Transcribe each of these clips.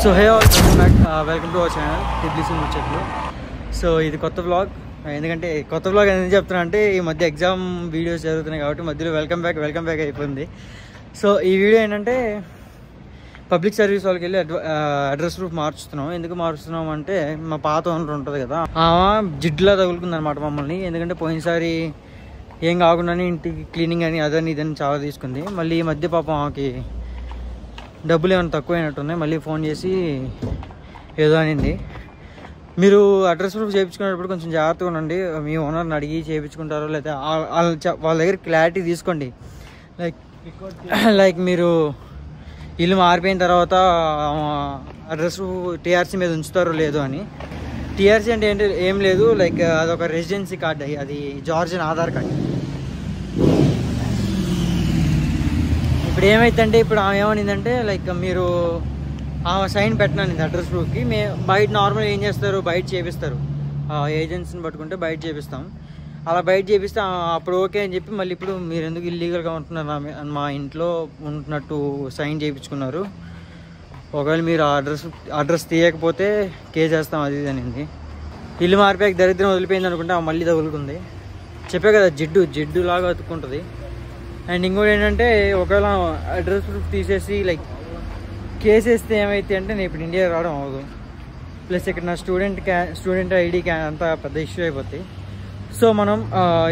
So hey all welcome to our channel టిబ్లీస్ ముచ్చట్లు. So ఇది కొత్త వ్లాగ్. ఎందుకంటే కొత్త వ్లాగ్ ఎందుకు చెప్తున్నా అంటే ఈ మధ్య ఎగ్జామ్ వీడియోస్ జరుగుతున్నాయి కాబట్టి మధ్యలో వెల్కమ్ బ్యాక్ అయిపోయింది. సో ఈ వీడియో ఏంటంటే పబ్లిక్ సర్వీస్ వాళ్ళకి వెళ్ళి అడ్రస్ ప్రూఫ్ మార్చుతున్నాం. ఎందుకు మార్చుతున్నాం అంటే మా పాత ఓనర్ ఉంటుంది కదా, జిడ్డులా తగులుకుంది అనమాట మమ్మల్ని. ఎందుకంటే పోయినసారి ఏం కాకుండానే ఇంటికి క్లీనింగ్ అని అదని ఇదని చాలా తీసుకుంది. మళ్ళీ ఈ మధ్య పాపం ఆమెకి డబ్బులు ఏమైనా తక్కువైనట్టున్నాయి. మళ్ళీ ఫోన్ చేసి ఏదో అనింది. మీరు అడ్రస్ ప్రూఫ్ చేయించుకునేటప్పుడు కొంచెం జాగ్రత్తగా ఉండండి. మీ ఓనర్ని అడిగి చేయించుకుంటారో లేదా వాళ్ళ దగ్గర క్లారిటీ తీసుకోండి. లైక్ మీరు ఇల్లు మారిపోయిన తర్వాత అడ్రస్ టీఆర్సీ మీద ఉంచుతారో లేదో అని. టీఆర్సీ అంటే ఏంటి ఏం లేదు, లైక్ అదొక రెసిడెన్సీ కార్డ్, అది జార్జియన్ ఆధార్ కార్డ్. ఇప్పుడు ఏమైందంటే ఇప్పుడు ఆమె ఏమనిందంటే లైక్ మీరు ఆమె సైన్ పెట్టినాను అడ్రస్ ప్రూఫ్కి. బయట నార్మల్ ఏం చేస్తారు, బయట చేపిస్తారు, ఏజెన్సీని పట్టుకుంటే బయట చేపిస్తాం. అలా బయట చేపిస్తే అప్పుడు ఓకే అని చెప్పి మళ్ళీ ఇప్పుడు మీరు ఎందుకు ఇల్లీగల్గా ఉంటున్నారు, మా ఇంట్లో ఉంటున్నట్టు సైన్ చేయించుకున్నారు, ఒకవేళ మీరు అడ్రస్ తీయకపోతే కేసు వేస్తాం అది ఇది అనింది. ఇల్లు మారిపోయాక దరిద్రం వదిలిపోయింది అనుకుంటే మళ్ళీ తగులుకుంది. చెప్పే కదా జిడ్డు లాగా అతుక్కుంటుంది. అండ్ ఇంకోటి ఏంటంటే ఒకవేళ అడ్రస్ ప్రూఫ్ తీసేసి లైక్ కేసు వేస్తే ఏమైతే అంటే నేను ఇప్పుడు ఇండియా రావడం అవ్వదు. ప్లస్ ఇక్కడ నా స్టూడెంట్ ఐడి అంతా పెద్ద ఇష్యూ అయిపోతాయి. సో మనం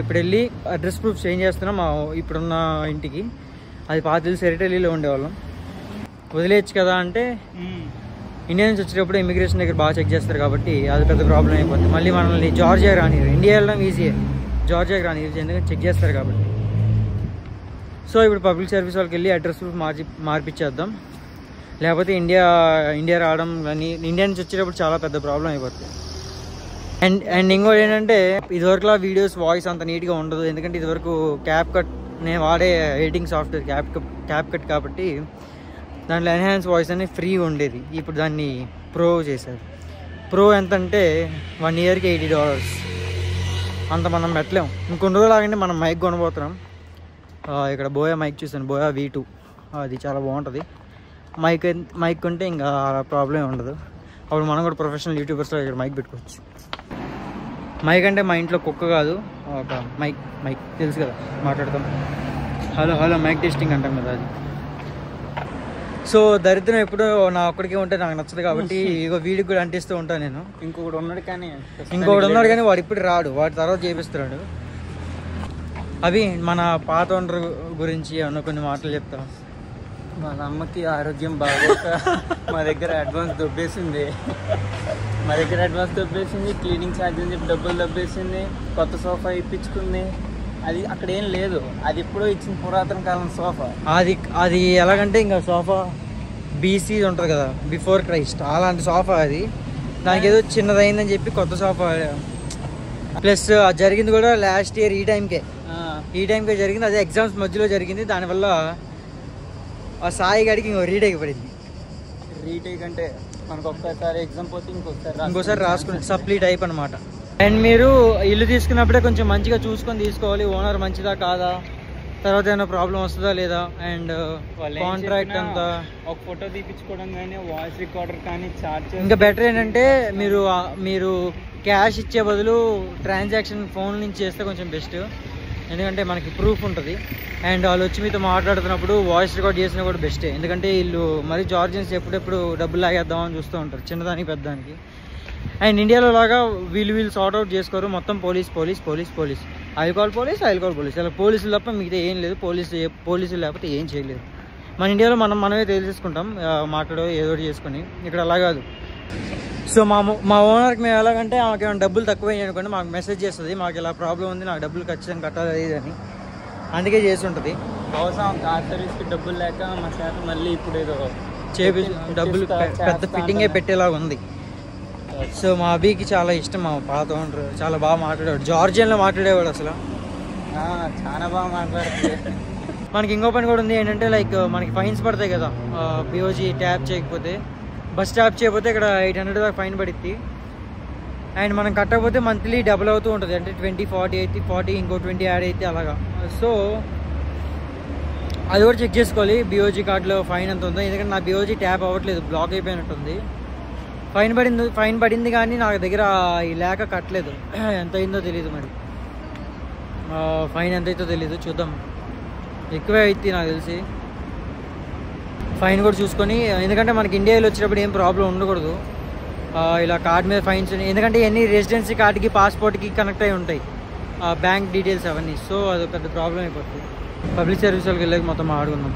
ఇప్పుడు వెళ్ళి అడ్రస్ ప్రూఫ్ చేంజ్ చేస్తున్నాం ఇప్పుడున్న ఇంటికి. అది పాతిల్లు సెరిటరీలో ఉండేవాళ్ళం, వదిలేయచ్చు కదా అంటే ఇండియా నుంచి వచ్చేటప్పుడు ఇమిగ్రేషన్ దగ్గర బాగా చెక్ చేస్తారు కాబట్టి అది పెద్ద ప్రాబ్లం అయిపోతుంది. మళ్ళీ మనల్ని జార్జియా రానివ్వరు. ఇండియా వెళ్ళడం ఈజీయే, జార్జియాకి రానివ్వరు ఎందుకంటే చెక్ చేస్తారు కాబట్టి. సో ఇప్పుడు పబ్లిక్ సర్వీస్ వాళ్ళకి వెళ్ళి అడ్రస్ ప్రూఫ్ మార్పిచ్చేద్దాం. లేకపోతే ఇండియా రావడం కానీ ఇండియా నుంచి వచ్చేటప్పుడు చాలా పెద్ద ప్రాబ్లం అయిపోతుంది. అండ్ ఇంకోటి ఏంటంటే ఇదివరకులా వీడియోస్ వాయిస్ అంత నీట్గా ఉండదు. ఎందుకంటే ఇదివరకు క్యాప్ కట్ నేను వాడే ఎడిటింగ్ సాఫ్ట్వేర్ క్యాప్ కట్ కాబట్టి దాంట్లో ఎన్హాన్స్ వాయిస్ అనేది ఫ్రీ ఉండేది. ఇప్పుడు దాన్ని ప్రో చేశారు. ప్రో ఎంత అంటే 1 ఇయర్కి $80. అంత మనం పెట్టలేం. ఇంకొన్ని రోజులు ఆగంటే మనం మైక్ కొనబోతున్నాం. ఇక్కడ బోయా మైక్ చూసాను, బోయా V2, అది చాలా బాగుంటుంది. మైక్ కొంటే ఇంకా ప్రాబ్లం ఉండదు. అప్పుడు మనం కూడా ప్రొఫెషనల్ యూట్యూబర్స్లో ఇక్కడ మైక్ పెట్టుకోవచ్చు. మైక్ అంటే మా ఇంట్లో కుక్క కాదు, ఒక మైక్ తెలుసు కదా, మాట్లాడతాం. హలో మైక్ టెస్టింగ్ అంటాం కదా అది. సో దరిద్రం ఎప్పుడు నా ఒక్కడికే ఉంటే నాకు నచ్చదు కాబట్టి ఇగో వీడికి కూడా అంటిస్తూ ఉంటాను నేను. ఇంకొకటి ఉన్నాడు కానీ వాడు ఇప్పుడు రాడు, వాడి తర్వాత చేపిస్తున్నాడు. అవి మన పాత ఓనర్ గురించి అన్న కొన్ని మాటలు చెప్తాం. మా అమ్మకి ఆరోగ్యం బాగోక మా దగ్గర అడ్వాన్స్ దొబ్బేసింది. క్లీనింగ్ ఛార్జ్ అని చెప్పి డబ్బులు దొబ్బేసింది. కొత్త సోఫా ఇప్పించుకుంది. అది అక్కడ ఏం లేదు, అది ఎప్పుడో ఇచ్చిన పురాతన కాలం సోఫా. అది ఎలాగంటే ఇంకా సోఫా BC ఉంటుంది కదా, బిఫోర్ క్రైస్ట్, అలాంటి సోఫా అది. దానికి ఏదో చిన్నదైందని చెప్పి కొత్త సోఫా. ప్లస్ జరిగింది కూడా లాస్ట్ ఇయర్ ఈ టైంకే జరిగింది. అదే ఎగ్జామ్స్ మధ్యలో జరిగింది. దానివల్ల ఆ సాయి గారికి రీటేక్ పడింది. రీటేక్ అంటే మనకు ఒక్కసారి ఎగ్జామ్ పోతే ఇంకోసారి రాసుకునే సప్లీ టైప్ అనమాట. అండ్ మీరు ఇల్లు తీసుకున్నప్పుడే కొంచెం మంచిగా చూసుకొని తీసుకోవాలి, ఓనర్ మంచిదా కాదా, తర్వాత ఏమైనా ప్రాబ్లం వస్తుందా లేదా. అండ్ కాంట్రాక్ట్ అంతా ఒక ఫోటో తీపించుకోవడం కానీ వాయిస్ రికార్డర్ కానీ చార్జ్. ఇంకా బెటర్ ఏంటంటే మీరు క్యాష్ ఇచ్చే బదులు ట్రాన్సాక్షన్ ఫోన్ నుంచి చేస్తే కొంచెం బెస్ట్. ఎందుకంటే మనకి ప్రూఫ్ ఉంటుంది. అండ్ వాళ్ళు వచ్చి మీతో మాట్లాడుతున్నప్పుడు వాయిస్ రికార్డ్ చేసినా కూడా బెస్టే. ఎందుకంటే వీళ్ళు మరి జార్జియన్స్ ఎప్పుడెప్పుడు డబ్బులు లాగేద్దామని చూస్తూ ఉంటారు, చిన్నదానికి పెద్దదానికి. అండ్ ఇండియాలో లాగా వీళ్ళు సార్ట్అవుట్ చేసుకోరు. మొత్తం పోలీస్ ఐ కాల్ పోలీస్ అలా పోలీసులు తప్ప మిగతా ఏం లేదు. పోలీసులు లేకపోతే ఏం చేయలేదు. మన ఇండియాలో మనమే తెలిసేసుకుంటాం, మాట్లాడో ఏదో చేసుకొని. ఇక్కడ అలా కాదు. సో మా ఓనర్కి మేము ఎలాగంటే ఆమెకి ఏమైనా డబ్బులు తక్కువయ్యాయి అనుకోండి మాకు మెసేజ్ చేస్తుంది, మాకు ఇలా ప్రాబ్లం ఉంది, నాకు డబ్బులు ఖచ్చితంగా కట్టాలి అని. అందుకే చేస్తుంటుంది. అవసరం కార్ సర్వీస్కి డబ్బులు లేక మా చేత మళ్ళీ ఇప్పుడు ఏదో డబ్బులు పెద్ద ఫిట్టింగే పెట్టేలాగా ఉంది. సో మా అభికి చాలా ఇష్టం మా పాత ఓనర్, చాలా బాగా మాట్లాడేవాడు. జార్జియన్లో మాట్లాడేవాడు అసలు, చాలా బాగా మాట్లాడుతుంది. మనకి ఇంకో పని కూడా ఉంది ఏంటంటే లైక్ మనకి ఫైన్స్ పడతాయి కదా, BOG ట్యాప్ చేయకపోతే, బస్ ట్యాప్ చేయకపోతే ఇక్కడ 800 దాకా ఫైన్ పడుద్ది. అండ్ మనం కట్టకపోతే మంత్లీ డబుల్ అవుతూ ఉంటుంది. అంటే 20, 40 అయితే 40, ఇంకో 20 యాడ్ అయితే అలాగా. సో అది కూడా చెక్ చేసుకోవాలి బిఓజీ కార్డులో ఫైన్ ఎంత ఉందో. ఎందుకంటే నా బిఓజీ ట్యాప్ అవ్వట్లేదు, బ్లాక్ అయిపోయినట్టుంది. ఫైన్ పడింది కానీ నాకు దగ్గర ఈ లేక కట్టలేదు. ఎంత అయిందో తెలీదు, మరి ఫైన్ ఎంత అవుతుందో తెలీదు, చూద్దాం. ఎక్కువే అవుతుంది నాకు తెలిసి. ఫైన్ కూడా చూసుకొని, ఎందుకంటే మనకి ఇండియాలో వచ్చినప్పుడు ఏం ప్రాబ్లం ఉండకూడదు ఇలా కార్డ్ మీద ఫైన్స్. ఎందుకంటే ఎన్ని రెసిడెన్సీ కార్డుకి పాస్పోర్ట్కి కనెక్ట్ అయి ఉంటాయి బ్యాంక్ డీటెయిల్స్ అవన్నీ. సో అది పెద్ద ప్రాబ్లం అయిపోతుంది. పబ్లిక్ సర్వీస్ వాళ్ళకి వెళ్ళాక మొత్తం ఆడుకున్నాం.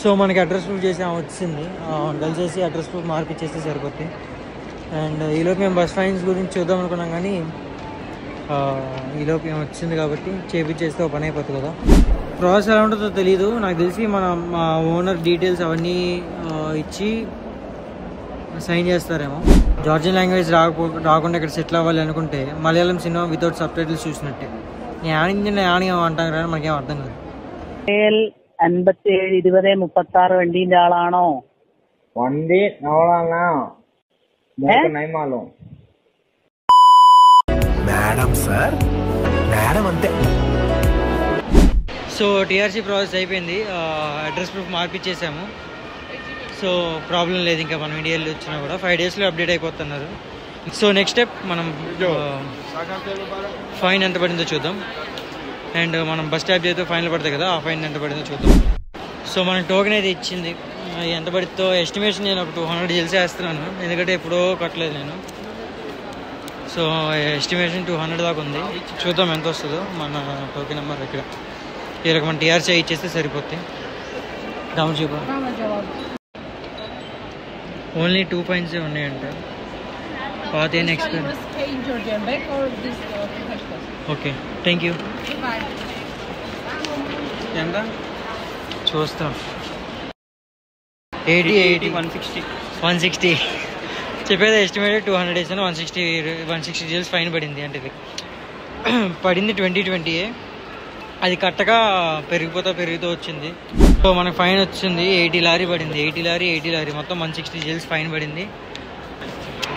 సో మనకి అడ్రస్ ప్రూఫ్ చేసి వచ్చింది, కలిసేసి అడ్రస్ ప్రూఫ్ మార్పిచ్చేస్తే సరిపోతుంది. అండ్ ఈలోపు మేము బస్ ఫైన్స్ గురించి చూద్దాం అనుకున్నాం, కానీ ఈలోపు మేము వచ్చింది కాబట్టి చేపించేస్తే ఒక పని అయిపోతుంది కదా. ప్రాసెస్ ఎలా ఉంటుందో తెలీదు. నాకు తెలిసి మా ఓనర్ డీటెయిల్స్ అవన్నీ ఇచ్చి సైన్ చేస్తారేమో. జార్జియన్ లాంగ్వేజ్ రాకుండా ఇక్కడ సెటిల్ అవ్వాలి అనుకుంటే Malayalam cinema without sub titles చూసినట్టే. యాని అంటాం కానీ మనకేం అర్థం కాదు. 57 20 36 വണ്ടീന്റെ ആളാണോ? വണ്ടി നോളാണോ? మేడం సార్, మేడం అంతే. సో టీఆర్సీ ప్రాసెస్ అయిపోయింది, అడ్రస్ ప్రూఫ్ మార్పిచ్చేసాము. సో ప్రాబ్లం లేదు, ఇంకా మనం ఇండియాలో వచ్చినా కూడా 5 daysలో అప్డేట్ అయిపోతున్నారు. సో నెక్స్ట్ స్టెప్ మనం ఫైన్ ఎంత పడిందో చూద్దాం. అండ్ మనం బస్ స్టాప్ చేస్తే ఫైన్లు పడతాయి కదా, ఆ ఫైన్ ఎంత పడిందో చూద్దాం. సో మనకి టోకెన్ అయితే ఇచ్చింది, ఎంత పడుతుందో ఎస్టిమేషన్ నేను ఒక 200 చేస్తున్నాను, ఎందుకంటే ఎప్పుడో కట్టలేదు నేను. సో ఎస్టిమేషన్ 200 దాకా ఉంది, చూద్దాం ఎంత వస్తుందో. మన టోకెన్ నెంబర్ ఇక్కడ ఇలా మన టీఆర్సీ ఇచ్చేస్తే సరిపోతుంది. డౌన్ చూపా ఓన్లీ 2 ఫైన్స్ ఉన్నాయంట. పాత ఏం ఎక్స్పైర్. Okay, thank you. ఎంత చూస్తాం. 80 160 చెప్పేది ఎస్టిమేటెడ్ 200 days అని 160 days ఫైన్ పడింది. అంటే ఇది పడింది 2020, అది కట్టగా పెరుగుతూ వచ్చింది. సో మనకు ఫైన్ వచ్చింది 80 లారీ పడింది. 80 లారీ మొత్తం 160 days ఫైన్ పడింది.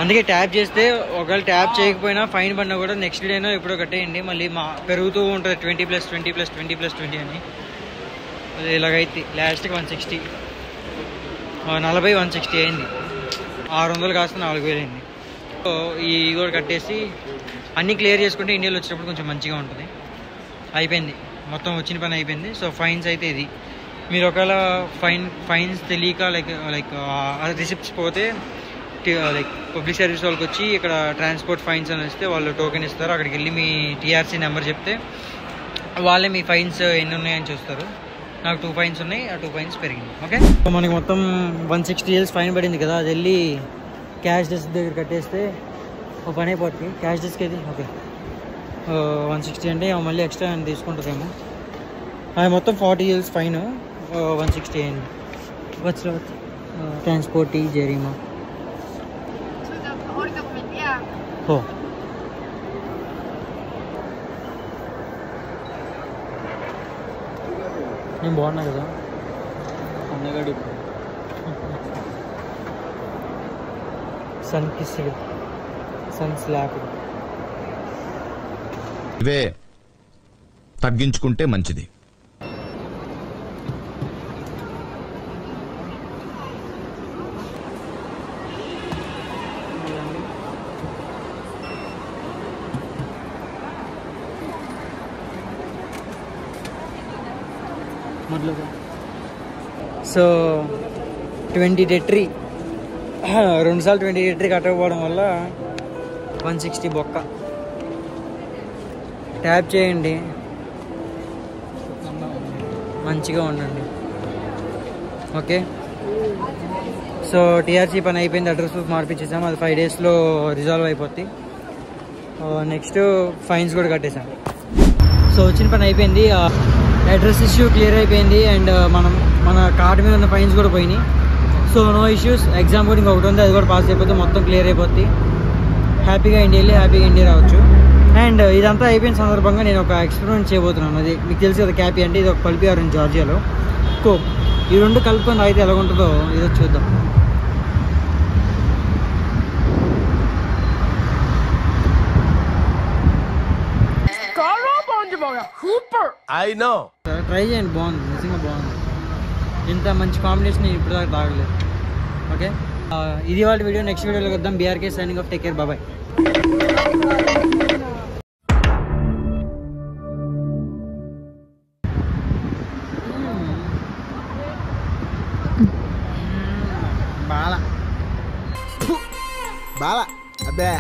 అందుకే ట్యాప్ చేస్తే ఒకవేళ ట్యాప్ చేయకపోయినా ఫైన్ పడినా కూడా నెక్స్ట్ డేనో ఎప్పుడో కట్టేయండి. మళ్ళీ పెరుగుతూ ఉంటుంది 20+20+20+20 అని. అది ఇలాగైతే లాస్ట్కి 160 40 160 అయింది. 600 కాస్త 4000 అయింది. సో ఈ కూడా కట్టేసి అన్నీ క్లియర్ చేసుకుంటే ఇండియాలో వచ్చినప్పుడు కొంచెం మంచిగా ఉంటుంది. అయిపోయింది, మొత్తం వచ్చిన పని అయిపోయింది. సో ఫైన్స్ అయితే ఇది. మీరు ఒకవేళ ఫైన్స్ తెలియక లైక్ రిసిప్ట్స్ పోతే లైక్ పబ్లిక్ సర్వీస్ వాళ్ళకి వచ్చి ఇక్కడ ట్రాన్స్పోర్ట్ ఫైన్స్ అని వస్తే వాళ్ళు టోకెన్ ఇస్తారు. అక్కడికి వెళ్ళి మీ టీఆర్సీ నెంబర్ చెప్తే వాళ్ళే మీ ఫైన్స్ ఎన్ని ఉన్నాయని చూస్తారు. నాకు 2 ఫైన్స్ ఉన్నాయి, ఆ 2 ఫైన్స్ పెరిగింది. ఓకే, సో మనకి మొత్తం 160 days ఫైన్ పడింది కదా, అది వెళ్ళి క్యాష్ డెస్క్ దగ్గర కట్టేస్తే ఒక పని అయిపోతుంది. క్యాష్ డెస్క్ అయితే ఓకే 160 అంటే మళ్ళీ ఎక్స్ట్రా అని తీసుకుంటుందేమో. అది మొత్తం 40 days ఫైన్ 160 అయింది. వచ్చి ట్రాన్స్పోర్ట్ జరీమా నేను బాగున్నా కదా అన్నగడు సన్ కిస్డ్ సన్ స్లాప్. ఇవే తగ్గించుకుంటే మంచిది. సో 20 tetri 2 సార్లు 20 tetri కట్టకపోవడం వల్ల 160 బొక్క. ట్యాప్ చేయండి, మంచిగా ఉండండి. ఓకే, సో టీఆర్సీ పని అయిపోయింది, అడ్రస్ ప్రూఫ్ మార్పించేసాము. అది 5 daysలో రిజాల్వ్ అయిపోద్ది. నెక్స్ట్ ఫైన్స్ కూడా కట్టేశాను. సో వచ్చిన పని అయిపోయింది. అడ్రస్ ఇష్యూ క్లియర్ అయిపోయింది అండ్ మన కార్డు మీద ఉన్న ఫైన్స్ కూడా పోయినాయి. So no issues. ఎగ్జామ్ కూడా ఇంకొకటి ఉంది, అది కూడా పాస్ అయిపోతే మొత్తం క్లియర్ అయిపోద్ది. హ్యాపీగా ఇండియా వెళ్ళి హ్యాపీగా ఇండియా రావచ్చు. అండ్ ఇదంతా అయిపోయిన సందర్భంగా నేను ఒక ఎక్స్పెరిమెంట్ చేయబోతున్నాను. అది మీకు తెలుసు కదా, క్యాపీ అంటే ఇది ఒక పల్పీ ఆరెంజ్ జార్జియాలో కోక్. ఈ రెండు కలుపుకొని తాగితే ఎలా ఉంటుందో ఇదో చూద్దాం. ట్రై చేయండి, బాగుంది, నిజంగా బాగుంది. ఇంత మంచి కాంబినేషన్ నేను ఇప్పుడు దాకా తాగలేదు. ఓకే, ఇది వాళ్ళ వీడియో. నెక్స్ట్ వీడియోలో వద్దాం. BRK signing off. Take care, bye. బాలా అబ్బే